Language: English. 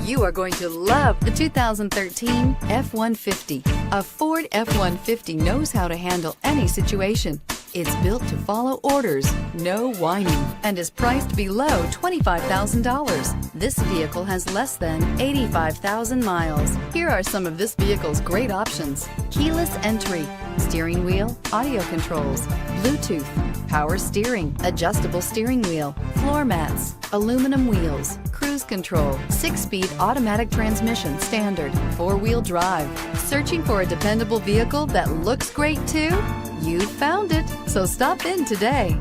You are going to love the 2013 F-150. A Ford F-150 knows how to handle any situation. It's built to follow orders, no whining, and is priced below $25,000. This vehicle has less than 85,000 miles. Here are some of this vehicle's great options: keyless entry, steering wheel audio controls, Bluetooth, power steering, adjustable steering wheel, floor mats, aluminum wheels, cruise control, 6-speed automatic transmission standard, 4-wheel drive. Searching for a dependable vehicle that looks great too? You found it, so stop in today.